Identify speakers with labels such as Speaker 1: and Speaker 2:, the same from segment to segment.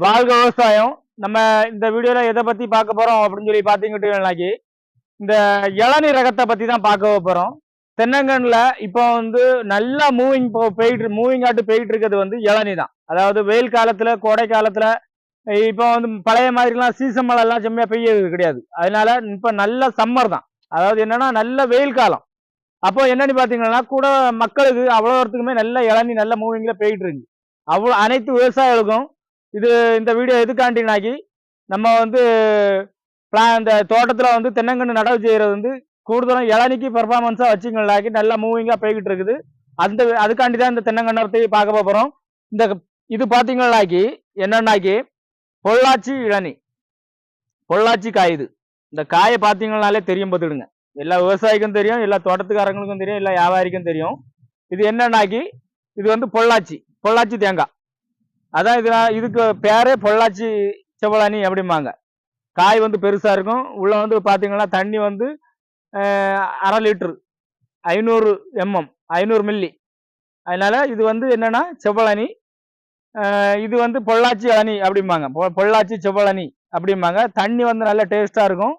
Speaker 1: வாழ்க விவசாயம். நம்ம இந்த வீடியோல எதை பத்தி பார்க்க போறோம் அப்படின்னு சொல்லி பாத்தீங்கன்னாக்கி, இந்த இளநீ ரகத்தை பத்தி தான் பார்க்க போறோம். தென்னங்கன்ல இப்போ வந்து நல்லா மூவிங் ஆட்டு போயிட்டு இருக்கிறது வந்து இளநீ தான். அதாவது வெயில் காலத்துல, கோடை காலத்துல இப்போ வந்து பழைய மாதிரிலாம் சீசன் மழை எல்லாம் செம்மையா பெய்யறது கிடையாது. அதனால இப்ப நல்ல சம்மர் தான். அதாவது என்னன்னா நல்ல வெயில் காலம். அப்போ என்னன்னு பாத்தீங்கன்னா கூட மக்களுக்கு அவ்வளோத்துக்குமே நல்ல இளநீ நல்ல மூவிங்ல போயிட்டு இருக்கு. அவ்வளோ அனைத்து விவசாயிகளுக்கும் இது இந்த வீடியோ எதுக்காண்டினாக்கி நம்ம வந்து இந்த தோட்டத்தில் வந்து தென்னங்கன்று நடவு செய்யறது வந்து கூடுதலும் இளநிக்கு பெர்ஃபார்மன்ஸாக வச்சுங்களாக்கி நல்லா மூவிங்காக போய்கிட்டு இருக்குது. அதுக்காண்டி தான் இந்த தென்னங்கண்ணத்தை பார்க்க போகிறோம். இந்த இது பார்த்தீங்கன்னாக்கி என்னன்னாக்கி பொள்ளாச்சி இளநி, பொள்ளாச்சி காய். இந்த காயை பார்த்தீங்கன்னாலே தெரியும், பார்த்துடுங்க. எல்லா விவசாயிக்கும் தெரியும், எல்லா தோட்டத்துக்காரங்களுக்கும் தெரியும், எல்லா வியாபாரிக்கும் தெரியும். இது என்னன்னாக்கி இது வந்து பொள்ளாச்சி தேங்காய். அதான் இதுக்கு பேரே பொள்ளாச்சி செவ்வளனி அப்படிம்பாங்க. காய் வந்து பெருசா இருக்கும். உள்ள வந்து பாத்தீங்கன்னா தண்ணி வந்து 1/2 லிட்டரு 500 mm 500 மில்லி. அதனால இது வந்து என்னன்னா செவ்வளனி. இது வந்து பொள்ளாச்சி அணி அப்படிம்பாங்க, பொள்ளாச்சி செவ்வளனி அப்படிம்பாங்க. தண்ணி வந்து நல்ல டேஸ்டா இருக்கும்.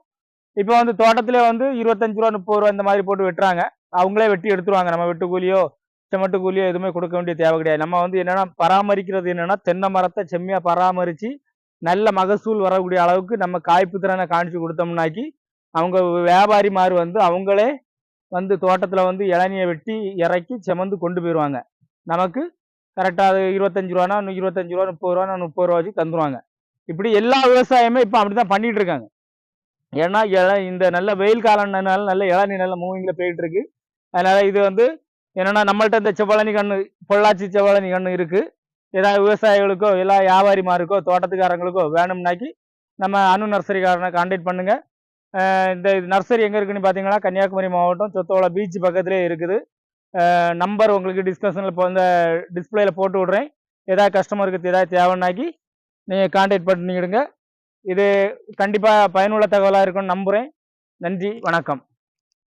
Speaker 1: இப்போ வந்து தோட்டத்திலே வந்து 25 ரூபா 30 ரூபா இந்த மாதிரி போட்டு வெட்டுறாங்க. அவங்களே வெட்டி எடுத்துருவாங்க. நம்ம வெட்டு கூலியோ செமட்டு கூலியோ எதுவுமே கொடுக்க வேண்டிய தேவை கிடையாது. நம்ம வந்து என்னன்னா பராமரிக்கிறது என்னன்னா தென்னை மரத்தை செம்மையா பராமரிச்சு நல்ல மகசூல் வரக்கூடிய அளவுக்கு நம்ம காய்ப்பு திறனை காணிச்சு கொடுத்தோம்னாக்கி அவங்க வியாபாரி மாதிரி வந்து அவங்களே வந்து தோட்டத்துல வந்து இளநியை வெட்டி இறக்கி செமந்து கொண்டு போயிடுவாங்க. நமக்கு கரெக்டாக அது 25 ரூபானா 25 ரூபா 30 ரூபா 30 ரூபா வச்சு தந்துருவாங்க. இப்படி எல்லா விவசாயமே இப்போ அப்படிதான் பண்ணிட்டு இருக்காங்க. ஏன்னா இந்த நல்ல வெயில் காலம்னால நல்ல இளநீ நல்ல மூவிங்ல போயிட்டு இருக்கு. அதனால இது வந்து என்னன்னா நம்மள்ட்ட இந்த செவ்வளனி கண்ணு, பொள்ளாச்சி செவ்வளனி கண்ணு இருக்கு. ஏதாவது விவசாயிகளுக்கோ எல்லா வியாபாரிமாருக்கோ தோட்டத்துக்காரங்களுக்கோ வேணும்னாக்கி நம்ம அணு நர்சரிக்காரனை கான்டாக்ட் பண்ணுங்க. இந்த நர்சரி எங்கே இருக்குன்னு பார்த்தீங்கன்னா கன்னியாகுமரி மாவட்டம் சொத்தோல பீச் பக்கத்திலே இருக்குது. நம்பர் உங்களுக்கு டிஸ்கஷனில் இப்போ இந்த டிஸ்பிளேல போட்டு விட்றேன். ஏதாவது கஸ்டமருக்கு ஏதாவது தேவைன்னாக்கி நீங்கள் கான்டாக்ட் பண்ணிக்கிடுங்க. இது கண்டிப்பாக பயனுள்ள தகவலாக இருக்கும்னு நம்புகிறேன். நன்றி, வணக்கம்.